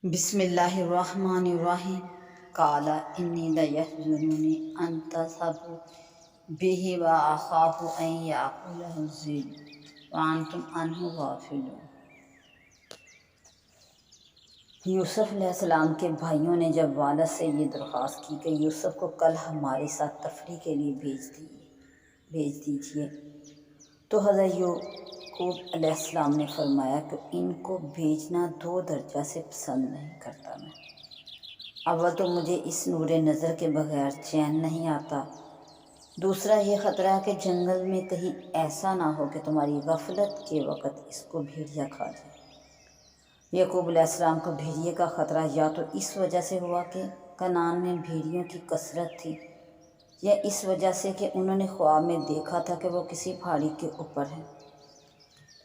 بسم اللہ الرحمن الرحیم قال انی لیحزننی ان تذهبوا به واخاف ان یاکلہ الذئب وانتم عنہ غافلون۔ یوسف علیہ السلام کے بھائیوں نے جب والد سے یہ درخواست کی کہ یوسف کو کل ہمارے ساتھ تفریح کے لیے بھیج دیجیے تو حضرت یعقوب علیہ السلام نے فرمایا کہ ان کو بھیجنا دو درجہ سے پسند نہیں کرتا میں۔ اول تو مجھے اس نور نظر کے بغیر چین نہیں آتا، دوسرا یہ خطرہ کہ جنگل میں کہیں ایسا نہ ہو کہ تمہاری غفلت کے وقت اس کو بھیڑیا کھا جائے۔ یعقوب علیہ السلام کو بھیڑیے کا خطرہ یا تو اس وجہ سے ہوا کہ کنعان میں بھیڑیوں کی کثرت تھی، یا اس وجہ سے کہ انہوں نے خواب میں دیکھا تھا کہ وہ کسی پہاڑی کے اوپر ہیں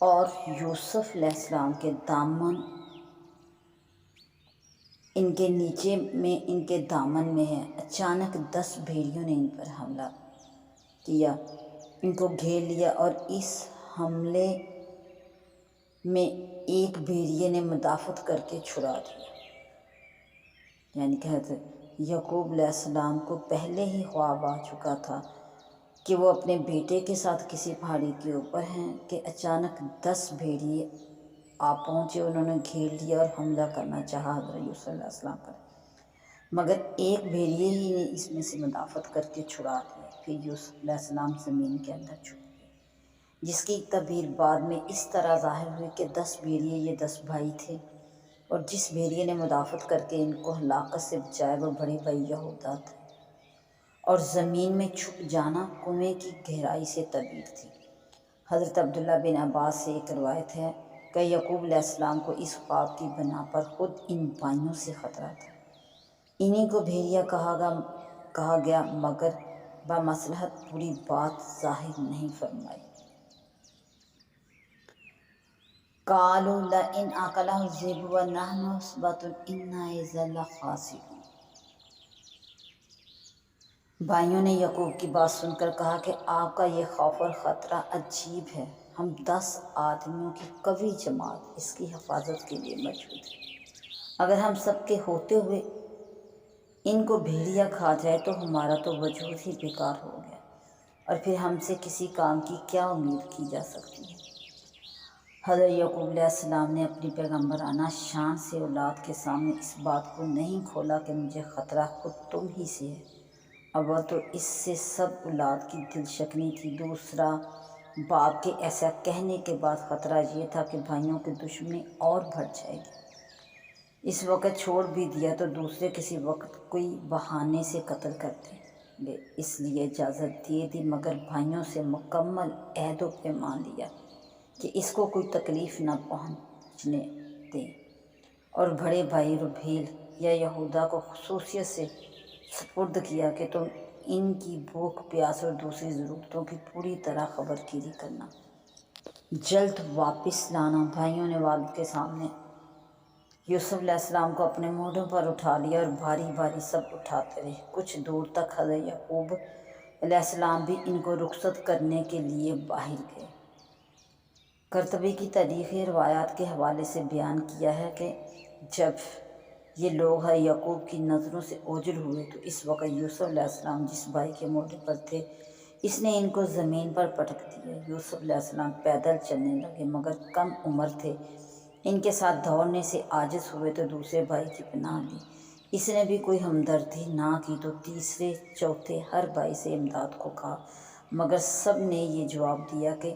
اور یوسف علیہ السلام کے دامن ان کے نیچے میں ان کے دامن میں ہے۔ اچانک 10 بھیڑیوں نے ان پر حملہ کیا، ان کو گھیر لیا، اور اس حملے میں ایک بھیڑیے نے مدافعت کر کے چھڑا دیا۔ یعنی کہ حضرت یعقوب علیہ السلام کو پہلے ہی خواب آ چکا تھا کہ وہ اپنے بیٹے کے ساتھ کسی پہاڑی کے اوپر ہیں کہ اچانک 10 بھیڑیے آ پہنچے، انہوں نے گھیر لیا اور حملہ کرنا چاہا حضرت یوسف علیہ السلام پر، مگر ایک بھیڑیے ہی نے اس میں سے مدافعت کر کے چھڑا دیا۔ پھر یوسف علیہ السلام زمین کے اندر چھپ گئے، جس کی تعبیر بعد میں اس طرح ظاہر ہوئی کہ 10 بھیڑیے یہ 10 بھائی تھے، اور جس بھیڑیے نے مدافعت کر کے ان کو ہلاکت سے بچایا وہ بڑے بھائی یہودا تھے، اور زمین میں چھپ جانا کنویں کی گہرائی سے تعبیر تھی۔ حضرت عبداللہ بن عباس سے ایک روایت ہے کہ یعقوب علیہ السلام کو اس خواب کی بنا پر خود ان بھائیوں سے خطرہ تھا۔ انہی کو بھیڑیا کہا گیا، مگر بمصلحت پوری بات ظاہر نہیں فرمائی۔ قالوا لئن أكله الذئب ونحن عصبة إنا إذا لخاسرون۔ بھائیوں نے یعقوب کی بات سن کر کہا کہ آپ کا یہ خوف اور خطرہ عجیب ہے، ہم 10 آدمیوں کی قوی جماعت اس کی حفاظت کے لیے موجود ہے، اگر ہم سب کے ہوتے ہوئے ان کو بھیڑیا کھا جائے تو ہمارا تو وجود ہی بیکار ہو گیا، اور پھر ہم سے کسی کام کی کیا امید کی جا سکتی ہے۔ حضرت یعقوب علیہ السلام نے اپنی پیغمبرانہ شان سے اولاد کے سامنے اس بات کو نہیں کھولا کہ مجھے خطرہ خود تم ہی سے ہے۔ اول تو اس سے سب اولاد کی دل شکنی تھی، دوسرا باپ کے ایسا کہنے کے بعد خطرہ یہ تھا کہ بھائیوں کی دشمنی اور بڑھ جائے گی۔ اس وقت چھوڑ بھی دیا تو دوسرے کسی وقت کوئی بہانے سے قتل کر دیں گے، اس لیے اجازت دے دی، مگر بھائیوں سے مکمل عہد و پیمان لیا کہ اس کو کوئی تکلیف نہ پہنچنے دیں، اور بڑے بھائی ربیل یا یہودا کو خصوصیت سے سپرد کیا کہ تم ان کی بھوک پیاس اور دوسری ضرورتوں کی پوری طرح خبر گیری کرنا، جلد واپس لانا۔ بھائیوں نے والد کے سامنے یوسف علیہ السلام کو اپنے مونڈوں پر اٹھا لیا، اور بھاری بھاری سب اٹھاتے رہے۔ کچھ دور تک حضرت یعقوب علیہ السلام بھی ان کو رخصت کرنے کے لیے باہر گئے۔ قرطبی کی تاریخی روایات کے حوالے سے بیان کیا ہے کہ جب یہ لوگ یعقوب کی نظروں سے اوجھل ہوئے تو اس وقت یوسف علیہ السلام جس بھائی کے مونڈے پر تھے اس نے ان کو زمین پر پٹک دیا۔ یوسف علیہ السلام پیدل چلنے لگے، مگر کم عمر تھے، ان کے ساتھ دوڑنے سے عاجز ہوئے تو دوسرے بھائی کی پناہ لی۔ اس نے بھی کوئی ہمدردی نہ کی تو تیسرے چوتھے ہر بھائی سے امداد کو کہا، مگر سب نے یہ جواب دیا کہ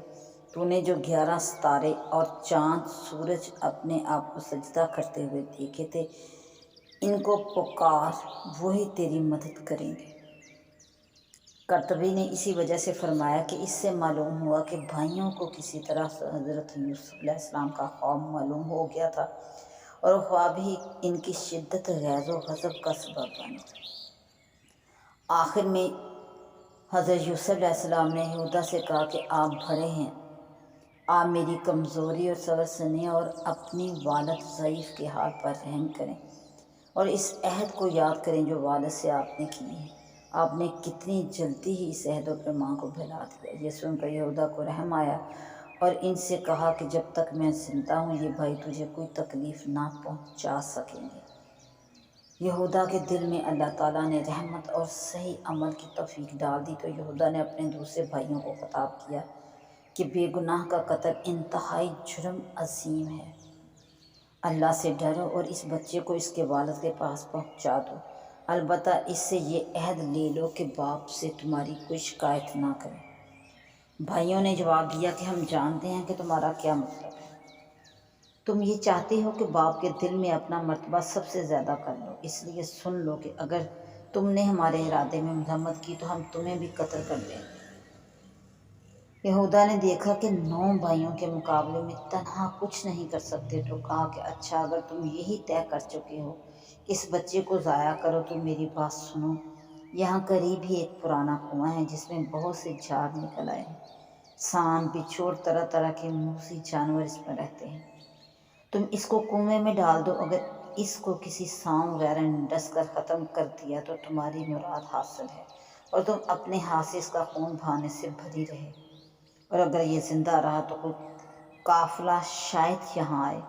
تو نے جو 11 ستارے اور چاند سورج اپنے آپ کو سجدہ کرتے ہوئے دیکھے تھے ان کو پکار، وہی تیری مدد کریں گے۔ قرطبی نے اسی وجہ سے فرمایا کہ اس سے معلوم ہوا کہ بھائیوں کو کسی طرح حضرت یوسف علیہ السلام کا خواب معلوم ہو گیا تھا، اور خواب ہی ان کی شدت غیظ و غضب کا سبب بنا۔ آخر میں حضرت یوسف علیہ السلام نے یہودا سے کہا کہ آپ بڑے ہیں، آپ میری کمزوری اور صبر سنیں اور اپنی والد ضعیف کے حال پر رحم کریں، اور اس عہد کو یاد کریں جو والد سے آپ نے کی ہے۔ آپ نے کتنی جلدی ہی اس عہد و پیمان کو بھلا دیا۔ یہ سن کر یہودا کو رحم آیا اور ان سے کہا کہ جب تک میں زندہ ہوں یہ بھائی تجھے کوئی تکلیف نہ پہنچا سکیں گے۔ یہودا کے دل میں اللہ تعالیٰ نے رحمت اور صحیح عمل کی توفیق ڈال دی، تو یہودا نے اپنے دوسرے بھائیوں کو خطاب کیا کہ بے گناہ کا قتل انتہائی جرم عظیم ہے۔ اللہ سے ڈرو اور اس بچے کو اس کے والد کے پاس پہنچا دو، البتہ اس سے یہ عہد لے لو کہ باپ سے تمہاری کوئی شکایت نہ کرے۔ بھائیوں نے جواب دیا کہ ہم جانتے ہیں کہ تمہارا کیا مطلب ہے۔ تم یہ چاہتے ہو کہ باپ کے دل میں اپنا مرتبہ سب سے زیادہ کر لو، اس لیے سن لو کہ اگر تم نے ہمارے ارادے میں مذمت کی تو ہم تمہیں بھی قتل کر دیں گے۔ یہودا نے دیکھا کہ 9 بھائیوں کے مقابلے میں تنہا کچھ نہیں کر سکتے، تو کہا کہ اچھا اگر تم یہی طے کر چکے ہو اس بچے کو ضائع کرو تو میری بات سنو۔ یہاں قریب ہی ایک پرانا کنواں ہے جس میں بہت سے جھاڑ نکل آئے ہیں، سانپ، بچھو اور طرح طرح کے موذی جانور اس میں رہتے ہیں۔ تم اس کو کنویں میں ڈال دو، اگر اس کو کسی سانپ وغیرہ نے ڈس کر ختم کر دیا تو تمہاری مراد حاصل ہے اور تم اپنے ہاتھ سے اس کا خون بہانے سے بھری رہے، اور اگر یہ زندہ رہا تو کوئی قافلہ شاید یہاں آئے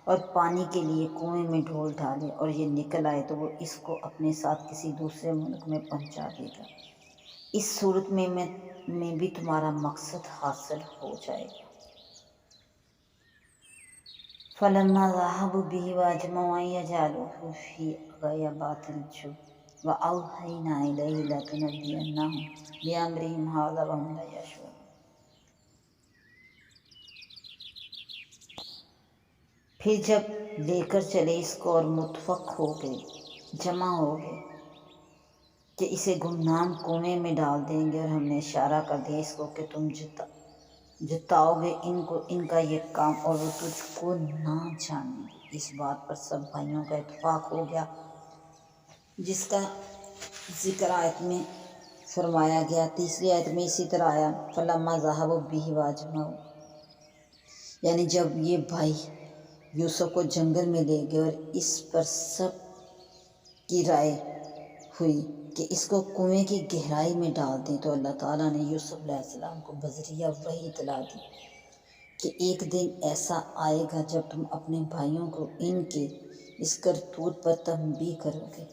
اور پانی کے لیے کنویں میں ڈول ڈالے، اور یہ نکل آئے تو وہ اس کو اپنے ساتھ کسی دوسرے ملک میں پہنچا دے گا۔ اس صورت میں بھی تمہارا مقصد حاصل ہو جائے گا۔ فَلَمَّا ذَهَبُوا بِهِ وَأَجْمَعُوا أَن يَجْعَلُوهُ فِي غَيَابَتِ الْجُبِّ وَأَوْحَيْنَا إِلَيْهِ لَتُنَبِّئَنَّهُم بِأَمْرِهِمْ هَٰذَا وَهُمْ لَا يَشْعُرُونَ۔ پھر جب لے کر چلے اس کو اور متفق ہو گئے، جمع ہو گئے کہ اسے گمنام کنویں میں ڈال دیں گے، اور ہم نے اشارہ کر دیا اس کو کہ تم جتاؤ گے ان کا یہ کام اور وہ تجھ کو نہ جانیں گے۔ اس بات پر سب بھائیوں کا اتفاق ہو گیا جس کا ذکر آیت میں فرمایا گیا۔ تیسری آیت میں اسی طرح آیا فَلَمَّا ذَهَبُوا بِهِ وَأَجْمَعُوا، یعنی جب یہ بھائی یوسف کو جنگل میں لے گئے اور اس پر سب کی رائے ہوئی کہ اس کو کنویں کی گہرائی میں ڈال دیں، تو اللہ تعالیٰ نے یوسف علیہ السلام کو بذریعہ وحی اطلاع دی کہ ایک دن ایسا آئے گا جب تم اپنے بھائیوں کو ان کے اس کرتوت پر تنبیہ کرو گے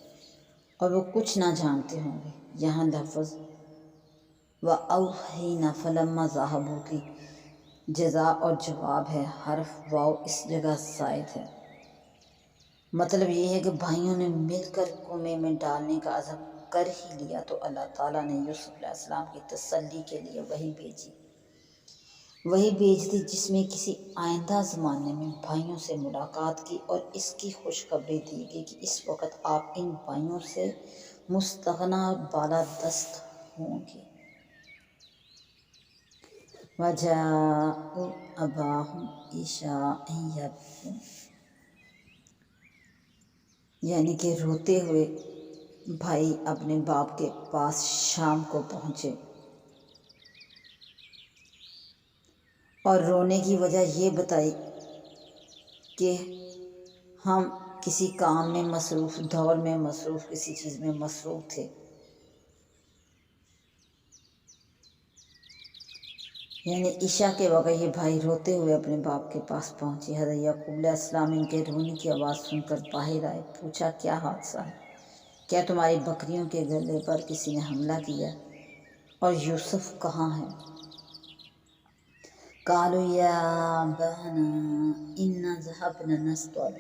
اور وہ کچھ نہ جانتے ہوں گے۔ یہاں لفظ وَأَوْحَيْنَا فَلَمَّا ذَهَبُوا کی جزا اور جواب ہے، حرف واو اس جگہ زائد ہے۔ مطلب یہ ہے کہ بھائیوں نے مل کر کنویں میں ڈالنے کا عزم کر ہی لیا، تو اللہ تعالیٰ نے یوسف علیہ السلام کی تسلی کے لیے وحی بھیج دی جس میں کسی آئندہ زمانے میں بھائیوں سے ملاقات کی اور اس کی خوشخبری دی گئی کہ اس وقت آپ ان بھائیوں سے مستغنی اور بالادست ہوں گے۔ وَجَاءُوا أَبَاهُمْ عِشَاءً يَبْكُونَ، یعنی کہ روتے ہوئے بھائی اپنے باپ کے پاس شام کو پہنچے، اور رونے کی وجہ یہ بتائی کہ ہم کسی کام میں مصروف، دور میں مصروف، کسی چیز میں مصروف تھے۔ یعنی عشاء کے وقت یہ بھائی روتے ہوئے اپنے باپ کے پاس پہنچے۔ حضرت یعقوب علیہ السلام ان کے رونے کی آواز سن کر باہر آئے، پوچھا کیا حادثہ ہے؟ کیا تمہاری بکریوں کے گلے پر کسی نے حملہ کیا؟ اور یوسف کہاں ہے؟ قالوا یا ابانا انا ذهبنا نستبق،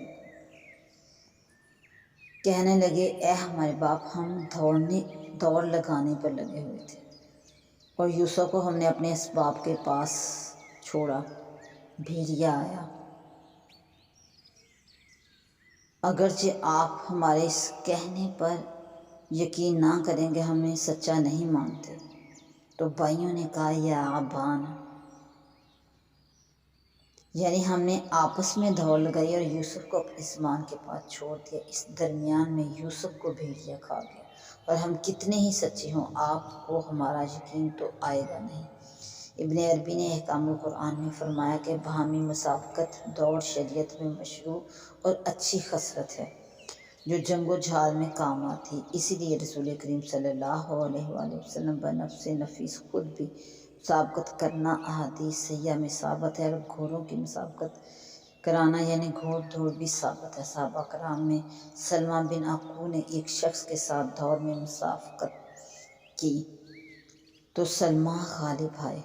کہنے لگے اے ہمارے باپ ہم دوڑ لگانے پر لگے ہوئے تھے، اور یوسف کو ہم نے اپنے اسباب کے پاس چھوڑا، بھیڑیا آیا۔ اگرچہ آپ ہمارے اس کہنے پر یقین نہ کریں گے، ہمیں سچا نہیں مانتے۔ تو بھائیوں نے کہا یا ابانا، یعنی ہم نے آپس میں دوڑ لگائی اور یوسف کو اپنے زمان کے پاس چھوڑ دیا۔ اس درمیان میں یوسف کو بھیڑیا کھا گیا، اور ہم کتنے ہی سچے ہوں آپ کو ہمارا یقین تو آئے گا نہیں۔ ابن عربی نے احکام القرآن میں فرمایا کہ باہمی مسابقت دوڑ شریعت میں مشروع اور اچھی خصلت ہے جو جنگ و جہاد میں کام آتی ہے۔ اسی لیے رسول کریم صلی اللہ علیہ وآلہ وسلم بنفس نفیس خود بھی مسابقت کرنا احادیث سے یا مسابقت ہے، اور گھوڑوں کی مسابقت کرانا یعنی گھوڑ دوڑ بھی ثابت ہے۔ صحابہ کرام میں سلمہ بن عقوع نے ایک شخص کے ساتھ دوڑ میں مسابقت کی تو سلمہ غالب آئے۔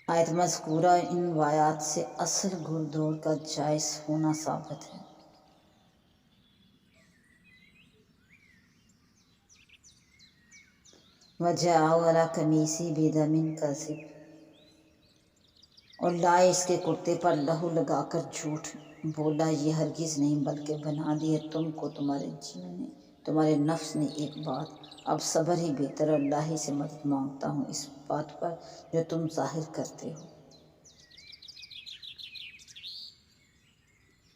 آیت مذکورہ ان روایات سے اصل گھوڑ دوڑ کا جائز ہونا ثابت ہے۔ وَجَاءُوا عَلَىٰ قَمِيصِهِ بِدَمٍ كَذِبٍ، اور لائے اس کے کرتے پر لہو لگا کر جھوٹ بولا، یہ ہرگز نہیں بلکہ بنا دی ہے تم کو تمہارے جیوں نے، تمہارے نفس نے ایک بات، اب صبر ہی بہتر، اور اللہ ہی سے مدد مانگتا ہوں اس بات پر جو تم ظاہر کرتے ہو۔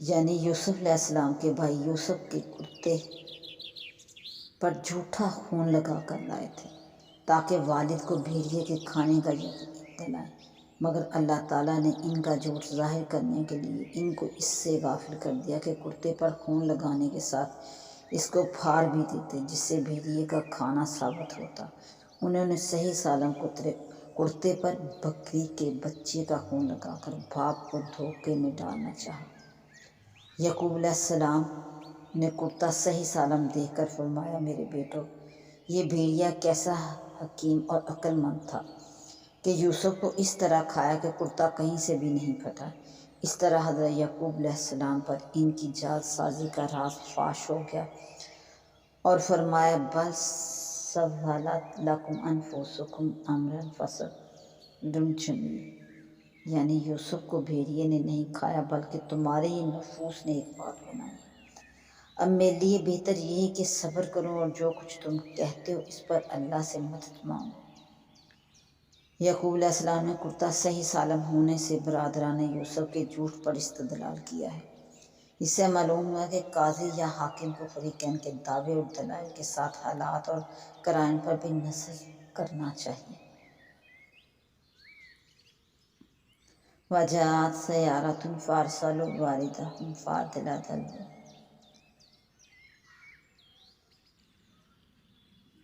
یعنی یوسف علیہ السلام کے بھائی یوسف کے کرتے پر جھوٹا خون لگا کر لائے تھے تاکہ والد کو بھیڑیے کے کھانے کا یقین دلائیں، مگر اللہ تعالیٰ نے ان کا جھوٹ ظاہر کرنے کے لیے ان کو اس سے غافل کر دیا کہ کرتے پر خون لگانے کے ساتھ اس کو پھاڑ بھی دیتے، جس سے بھیڑیے کا کھانا ثابت ہوتا۔ انہوں نے صحیح سالم کرتے پر بکری کے بچے کا خون لگا کر باپ کو دھوکے میں ڈالنا چاہا۔ یعقوب علیہ السلام نے کرتا صحیح سالم دیکھ کر فرمایا، میرے بیٹو، یہ بھیڑیا کیسا حکیم اور عقل مند تھا کہ یوسف کو اس طرح کھایا کہ کرتا کہیں سے بھی نہیں پھٹا۔ اس طرح حضرت یعقوب علیہ السلام پر ان کی جال سازی کا راز فاش ہو گیا اور فرمایا، بل سولت لکم انفسکم امرا فصبر جمیل، یعنی یوسف کو بھیڑیے نے نہیں کھایا بلکہ تمہارے ہی نفوس نے ایک بات بنائی۔ اب میرے لیے بہتر یہ ہے کہ صبر کرو اور جو کچھ تم کہتے ہو اس پر اللہ سے مدد مانگو۔ یعقوب علیہ السلام نے کرتا صحیح سالم ہونے سے برادران یوسف کے جھوٹ پر استدلال کیا ہے۔ اس سے معلوم ہوا کہ قاضی یا حاکم کو فریقین کے دعوے اور دلائل کے ساتھ حالات اور قرائن پر بھی نظر کرنا چاہیے۔ وجاءت سیارۃ فارسلوا واردہم فادلی دلوہ،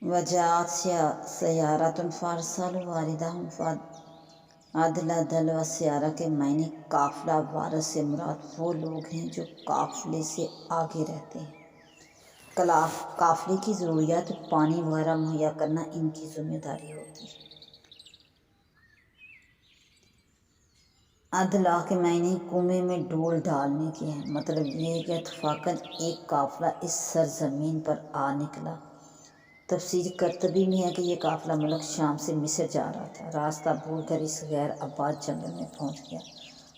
وجاءت سیارۃ فارسلوا واردہم فادلی دلوہ۔ سیارہ کے معنی قافلہ، وارث سے مراد وہ لوگ ہیں جو قافلے سے آگے رہتے ہیں۔ قافلے کی ضروریات پانی وغیرہ مہیا کرنا ان کی ذمہ داری ہوتی ہے۔ ادلا کے معنی کنویں میں ڈول ڈالنے کے ہیں، مطلب یہ ہے کہ اتفاقاً ایک قافلہ اس سرزمین پر آ نکلا۔ تفسیر قرطبی میں ہے کہ یہ قافلہ ملک شام سے مصر جا رہا تھا، راستہ بھول کر اس غیر آباد جنگل میں پہنچ گیا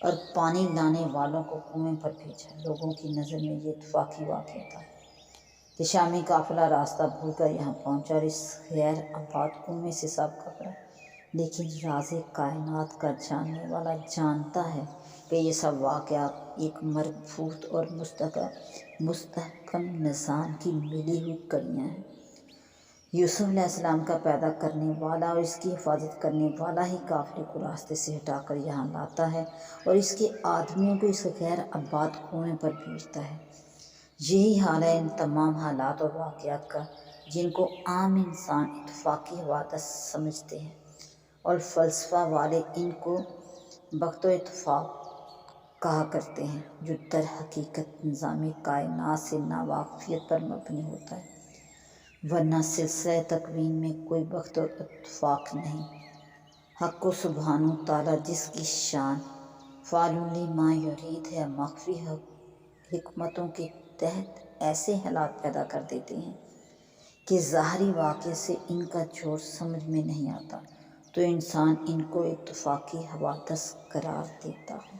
اور پانی لانے والوں کو کنویں پر بھیجا۔ لوگوں کی نظر میں یہ اتفاقی واقعہ تھا کہ شامی قافلہ راستہ بھول کر یہاں پہنچا اور اس غیر آباد کنویں سے سابقہ کرا، لیکن راز کائنات کا جاننے والا جانتا ہے کہ یہ سب واقعات ایک مربوط اور مستحکم نظام کی ملی ہوئی کڑیاں ہیں۔ یوسف علیہ السلام کا پیدا کرنے والا اور اس کی حفاظت کرنے والا ہی قافلے کو راستے سے ہٹا کر یہاں لاتا ہے اور اس کے آدمیوں کو اس غیر آباد کنویں پر بھیجتا ہے۔ یہی حال ہے ان تمام حالات اور واقعات کا جن کو عام انسان اتفاقی حوادث سمجھتے ہیں اور فلسفہ والے ان کو بغت و اتفاق کہا کرتے ہیں، جو در حقیقت نظام کائنات سے ناواقفیت پر مبنی ہوتا ہے، ورنہ سلسلہ تکوین میں کوئی بغت و اتفاق نہیں۔ حق سبحانہ تعالیٰ جس کی شان فعال لما یرید ہے، مخفی حکمتوں کے تحت ایسے حالات پیدا کر دیتے ہیں کہ ظاہری واقعے سے ان کا جوڑ سمجھ میں نہیں آتا، تو انسان ان کو اتفاقی حوادث قرار دیتا ہے۔